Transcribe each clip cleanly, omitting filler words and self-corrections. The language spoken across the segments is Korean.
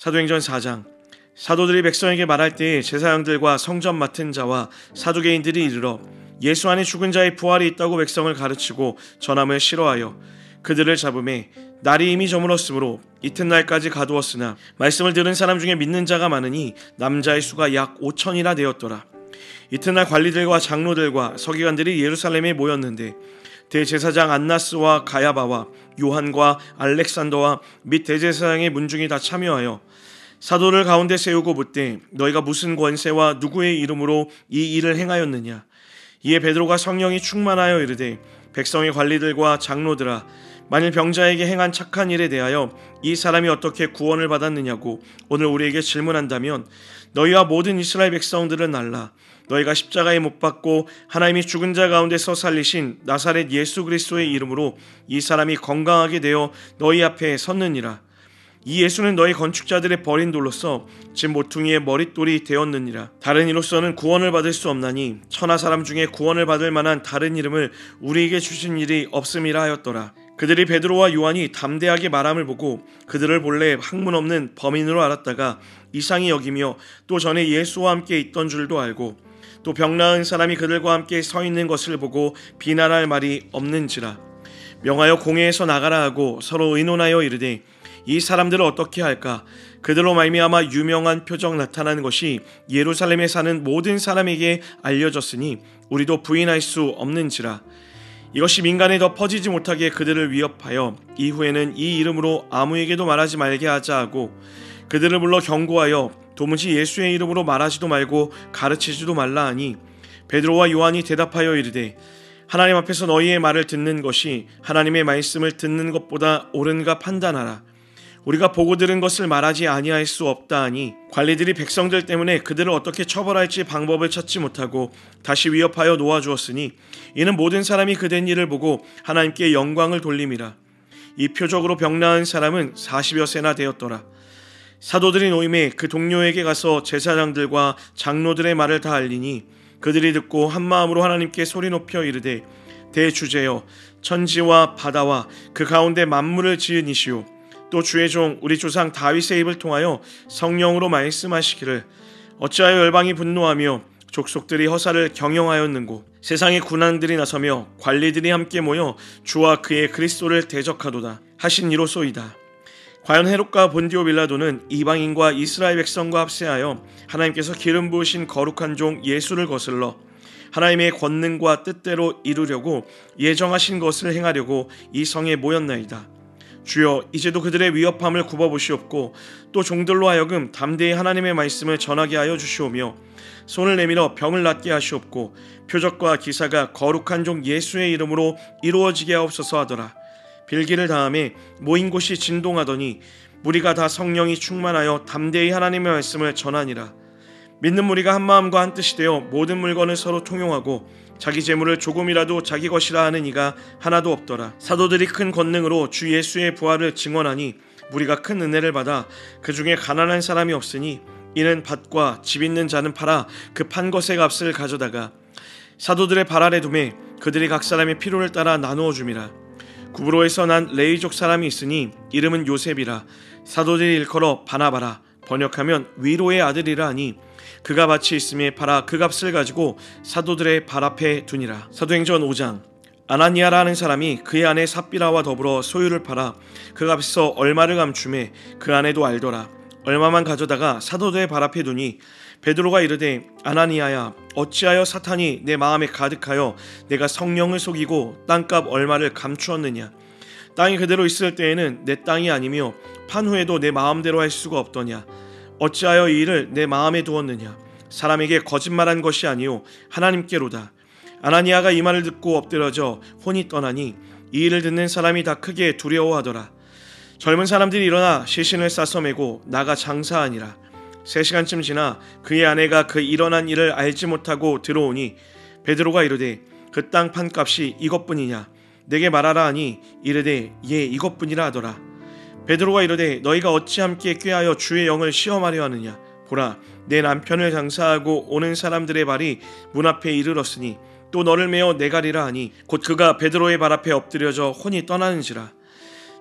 사도행전 4장. 사도들이 백성에게 말할 때에 제사장들과 성전 맡은 자와 사두개인들이 이르러 예수 안에 죽은 자의 부활이 있다고 백성을 가르치고 전함을 싫어하여 그들을 잡음에 날이 이미 저물었으므로 이튿날까지 가두었으나 말씀을 들은 사람 중에 믿는 자가 많으니 남자의 수가 약 5천이나 되었더라. 이튿날 관리들과 장로들과 서기관들이 예루살렘에 모였는데 대제사장 안나스와 가야바와 요한과 알렉산더와 및 대제사장의 문중이 다 참여하여 사도를 가운데 세우고 묻되 너희가 무슨 권세와 누구의 이름으로 이 일을 행하였느냐. 이에 베드로가 성령이 충만하여 이르되 백성의 관리들과 장로들아, 만일 병자에게 행한 착한 일에 대하여 이 사람이 어떻게 구원을 받았느냐고 오늘 우리에게 질문한다면 너희와 모든 이스라엘 백성들은 알라. 너희가 십자가에 못 박고 하나님이 죽은 자 가운데서 살리신 나사렛 예수 그리스도의 이름으로 이 사람이 건강하게 되어 너희 앞에 섰느니라. 이 예수는 너희 건축자들의 버린 돌로서 집 모퉁이의 머릿돌이 되었느니라. 다른 이로서는 구원을 받을 수 없나니 천하 사람 중에 구원을 받을 만한 다른 이름을 우리에게 주신 일이 없음이라 하였더라. 그들이 베드로와 요한이 담대하게 말함을 보고 그들을 본래 학문 없는 범인으로 알았다가 이상히 여기며 또 전에 예수와 함께 있던 줄도 알고 또 병 나은 사람이 그들과 함께 서 있는 것을 보고 비난할 말이 없는지라. 명하여 공회에서 나가라 하고 서로 의논하여 이르되 이 사람들을 어떻게 할까? 그들로 말미암아 유명한 표적 나타나는 것이 예루살렘에 사는 모든 사람에게 알려졌으니 우리도 부인할 수 없는지라. 이것이 민간에 더 퍼지지 못하게 그들을 위협하여 이후에는 이 이름으로 아무에게도 말하지 말게 하자 하고 그들을 불러 경고하여 도무지 예수의 이름으로 말하지도 말고 가르치지도 말라 하니 베드로와 요한이 대답하여 이르되 하나님 앞에서 너희의 말을 듣는 것이 하나님의 말씀을 듣는 것보다 옳은가 판단하라. 우리가 보고 들은 것을 말하지 아니할 수 없다 하니 관리들이 백성들 때문에 그들을 어떻게 처벌할지 방법을 찾지 못하고 다시 위협하여 놓아주었으니 이는 모든 사람이 그된 일을 보고 하나님께 영광을 돌림이라. 이 표적으로 병 나은 사람은 40여 세나 되었더라. 사도들이 노임에 그 동료에게 가서 제사장들과 장로들의 말을 다 알리니 그들이 듣고 한마음으로 하나님께 소리 높여 이르되 대주제여, 천지와 바다와 그 가운데 만물을 지은 이시오 또 주의 종 우리 조상 다윗의 입을 통하여 성령으로 말씀하시기를 어찌하여 열방이 분노하며 족속들이 허사를 경영하였는고 세상의 군왕들이 나서며 관리들이 함께 모여 주와 그의 그리스도를 대적하도다 하신 이로소이다. 과연 헤롯과 본디오 빌라도는 이방인과 이스라엘 백성과 합세하여 하나님께서 기름 부으신 거룩한 종 예수를 거슬러 하나님의 권능과 뜻대로 이루려고 예정하신 것을 행하려고 이 성에 모였나이다. 주여, 이제도 그들의 위협함을 굽어보시옵고 또 종들로 하여금 담대히 하나님의 말씀을 전하게 하여 주시오며 손을 내밀어 병을 낫게 하시옵고 표적과 기사가 거룩한 종 예수의 이름으로 이루어지게 하옵소서 하더라. 빌기를 다음에 모인 곳이 진동하더니 무리가 다 성령이 충만하여 담대히 하나님의 말씀을 전하니라. 믿는 무리가 한 마음과 한 뜻이 되어 모든 물건을 서로 통용하고 자기 재물을 조금이라도 자기 것이라 하는 이가 하나도 없더라. 사도들이 큰 권능으로 주 예수의 부활을 증언하니 무리가 큰 은혜를 받아 그 중에 가난한 사람이 없으니 이는 밭과 집 있는 자는 팔아 그 판 것의 값을 가져다가 사도들의 발 아래 두매 그들이 각 사람의 필요를 따라 나누어 줌이라. 구브로에서 난 레이족 사람이 있으니 이름은 요셉이라. 사도들이 일컬어 바나바라, 번역하면 위로의 아들이라 하니 그가 밭이 있음에 팔아 그 값을 가지고 사도들의 발 앞에 두니라. 사도행전 5장. 아나니아라 하는 사람이 그의 아내 삽비라와 더불어 소유를 팔아 그 값에서 얼마를 감추매 그 아내도 알더라. 얼마만 가져다가 사도들의 발 앞에 두니 베드로가 이르되 아나니아야, 어찌하여 사탄이 내 마음에 가득하여 내가 성령을 속이고 땅값 얼마를 감추었느냐. 땅이 그대로 있을 때에는 내 땅이 아니며 판 후에도 내 마음대로 할 수가 없더냐. 어찌하여 이 일을 내 마음에 두었느냐. 사람에게 거짓말한 것이 아니요 하나님께로다. 아나니아가 이 말을 듣고 엎드려져 혼이 떠나니 이 일을 듣는 사람이 다 크게 두려워하더라. 젊은 사람들이 일어나 시신을 싸서 메고 나가 장사하니라. 3시간쯤 지나 그의 아내가 그 일어난 일을 알지 못하고 들어오니 베드로가 이르되 그 땅 판값이 이것뿐이냐. 내게 말하라 하니 이르되 예, 이것뿐이라 하더라. 베드로가 이르되 너희가 어찌 함께 꾀하여 주의 영을 시험하려 하느냐. 보라, 내 남편을 장사하고 오는 사람들의 발이 문 앞에 이르렀으니 또 너를 메어 내가리라 하니 곧 그가 베드로의 발 앞에 엎드려져 혼이 떠나는지라.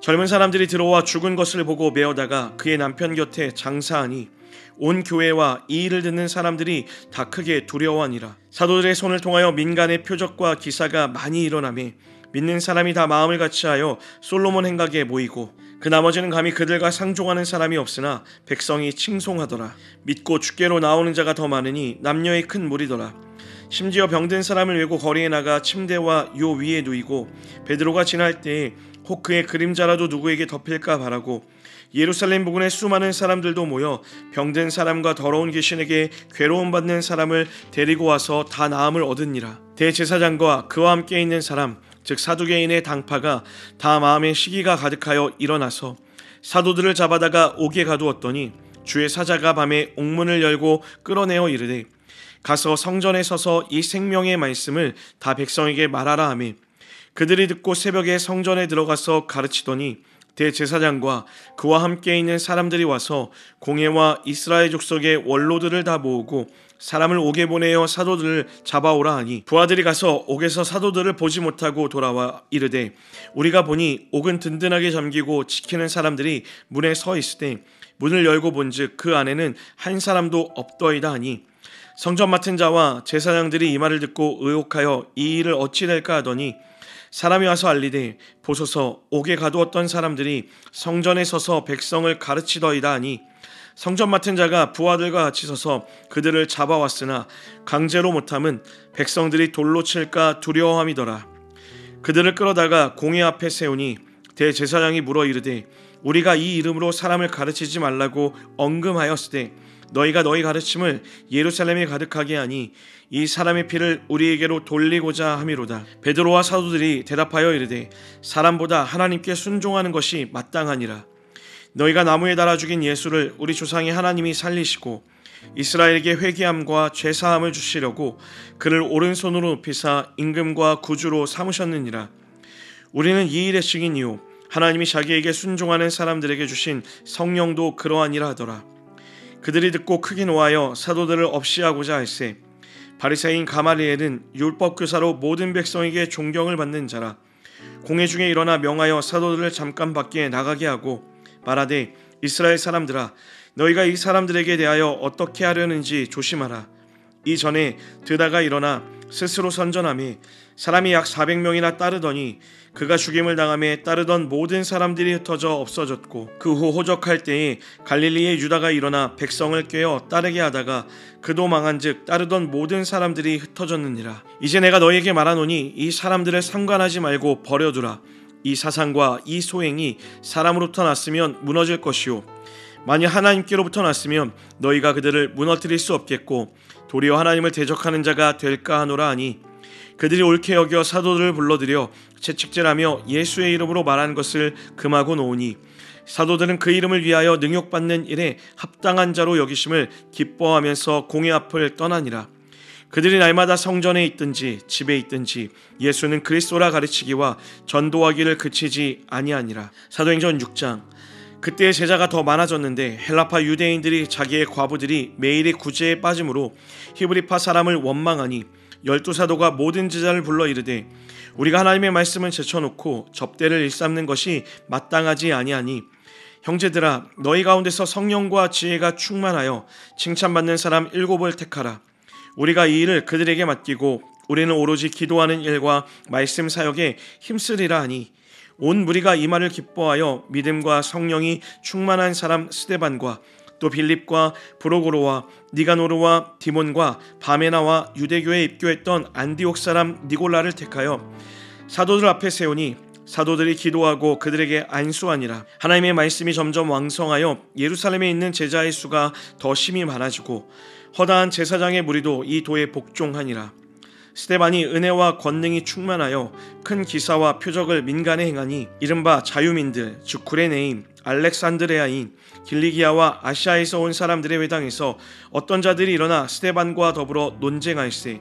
젊은 사람들이 들어와 죽은 것을 보고 메어다가 그의 남편 곁에 장사하니 온 교회와 이 일을 듣는 사람들이 다 크게 두려워하니라. 사도들의 손을 통하여 민간의 표적과 기사가 많이 일어나매 믿는 사람이 다 마음을 같이하여 솔로몬 행각에 모이고 그 나머지는 감히 그들과 상종하는 사람이 없으나 백성이 칭송하더라. 믿고 주께로 나오는 자가 더 많으니 남녀의 큰 무리더라. 심지어 병든 사람을 메고 거리에 나가 침대와 요 위에 누이고 베드로가 지날 때에 혹 그의 그림자라도 누구에게 덮일까 바라고 예루살렘 부근에 수많은 사람들도 모여 병든 사람과 더러운 귀신에게 괴로움 받는 사람을 데리고 와서 다 나음을 얻으니라. 대제사장과 그와 함께 있는 사람 즉 사두개인의 당파가 다 마음에 시기가 가득하여 일어나서 사도들을 잡아다가 옥에 가두었더니 주의 사자가 밤에 옥문을 열고 끌어내어 이르되 가서 성전에 서서 이 생명의 말씀을 다 백성에게 말하라 하며 그들이 듣고 새벽에 성전에 들어가서 가르치더니 대제사장과 그와 함께 있는 사람들이 와서 공회와 이스라엘 족속의 원로들을 다 모으고 사람을 옥에 보내어 사도들을 잡아오라 하니 부하들이 가서 옥에서 사도들을 보지 못하고 돌아와 이르되 우리가 보니 옥은 든든하게 잠기고 지키는 사람들이 문에 서 있으되 문을 열고 본즉 그 안에는 한 사람도 없더이다 하니 성전 맡은 자와 제사장들이 이 말을 듣고 의혹하여 이 일을 어찌 될까 하더니 사람이 와서 알리되 보소서 옥에 가두었던 사람들이 성전에 서서 백성을 가르치더이다 하니 성전 맡은 자가 부하들과 같이 서서 그들을 잡아왔으나 강제로 못함은 백성들이 돌로 칠까 두려워함이더라. 그들을 끌어다가 공회 앞에 세우니 대제사장이 물어 이르되 우리가 이 이름으로 사람을 가르치지 말라고 언금하였으되 너희가 너희 가르침을 예루살렘에 가득하게 하니 이 사람의 피를 우리에게로 돌리고자 함이로다. 베드로와 사도들이 대답하여 이르되 사람보다 하나님께 순종하는 것이 마땅하니라. 너희가 나무에 달아 죽인 예수를 우리 조상의 하나님이 살리시고 이스라엘에게 회개함과 죄사함을 주시려고 그를 오른손으로 높이사 임금과 구주로 삼으셨느니라. 우리는 이 일의 증인이요 하나님이 자기에게 순종하는 사람들에게 주신 성령도 그러하니라 하더라. 그들이 듣고 크게 노하여 사도들을 없이하고자 할세 바리새인 가말리엘은 율법 교사로 모든 백성에게 존경을 받는 자라. 공회 중에 일어나 명하여 사도들을 잠깐 밖에 나가게 하고 말하되 이스라엘 사람들아 너희가 이 사람들에게 대하여 어떻게 하려는지 조심하라. 이전에 드다가 일어나 스스로 선전하며 사람이 약 400명이나 따르더니 그가 죽임을 당하며 따르던 모든 사람들이 흩어져 없어졌고 그 후 호적할 때에 갈릴리의 유다가 일어나 백성을 꾀어 따르게 하다가 그도 망한즉 따르던 모든 사람들이 흩어졌느니라. 이제 내가 너희에게 말하노니 이 사람들을 상관하지 말고 버려두라. 이 사상과 이 소행이 사람으로부터 났으면 무너질 것이요 만일 하나님께로부터 났으면 너희가 그들을 무너뜨릴 수 없겠고 도리어 하나님을 대적하는 자가 될까 하노라 하니 그들이 옳게 여겨 사도들을 불러들여 채찍질하며 예수의 이름으로 말한 것을 금하고 놓으니 사도들은 그 이름을 위하여 능욕받는 일에 합당한 자로 여기심을 기뻐하면서 공회 앞을 떠나니라. 그들이 날마다 성전에 있든지 집에 있든지 예수는 그리스도라 가르치기와 전도하기를 그치지 아니하니라. 사도행전 6장. 그때의 제자가 더 많아졌는데 헬라파 유대인들이 자기의 과부들이 매일의 구제에 빠짐으로 히브리파 사람을 원망하니 12사도가 모든 제자를 불러 이르되 우리가 하나님의 말씀을 제쳐놓고 접대를 일삼는 것이 마땅하지 아니하니 형제들아 너희 가운데서 성령과 지혜가 충만하여 칭찬받는 사람 7을 택하라. 우리가 이 일을 그들에게 맡기고 우리는 오로지 기도하는 일과 말씀 사역에 힘쓰리라 하니 온 무리가 이 말을 기뻐하여 믿음과 성령이 충만한 사람 스데반과 또 빌립과 브로고로와 니가노르와 디몬과 바메나와 유대교에 입교했던 안디옥 사람 니골라를 택하여 사도들 앞에 세우니 사도들이 기도하고 그들에게 안수하니라. 하나님의 말씀이 점점 왕성하여 예루살렘에 있는 제자의 수가 더 심히 많아지고 허다한 제사장의 무리도 이 도에 복종하니라. 스데반이 은혜와 권능이 충만하여 큰 기사와 표적을 민간에 행하니 이른바 자유민들 즉 구레네인 알렉산드레아인 길리기아와 아시아에서 온 사람들의 회당에서 어떤 자들이 일어나 스데반과 더불어 논쟁할세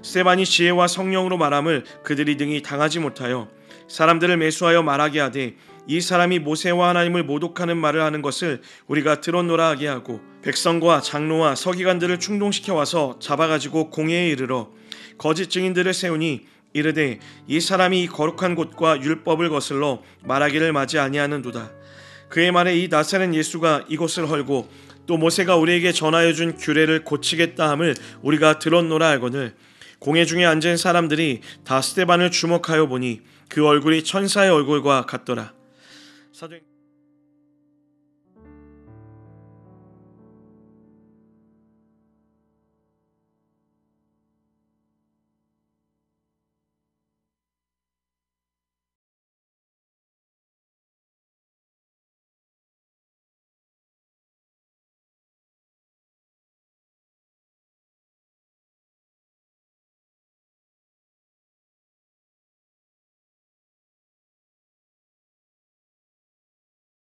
스데반이 지혜와 성령으로 말함을 그들이 등이 당하지 못하여 사람들을 매수하여 말하게 하되 이 사람이 모세와 하나님을 모독하는 말을 하는 것을 우리가 들었노라 하게 하고 백성과 장로와 서기관들을 충동시켜 와서 잡아가지고 공회에 이르러 거짓 증인들을 세우니 이르되 이 사람이 이 거룩한 곳과 율법을 거슬러 말하기를 마지 아니하는도다. 그의 말에 이 나사렛 예수가 이곳을 헐고 또 모세가 우리에게 전하여 준 규례를 고치겠다 함을 우리가 들었노라 알거늘 공회 중에 앉은 사람들이 다 스데반을 주목하여 보니 그 얼굴이 천사의 얼굴과 같더라. 사도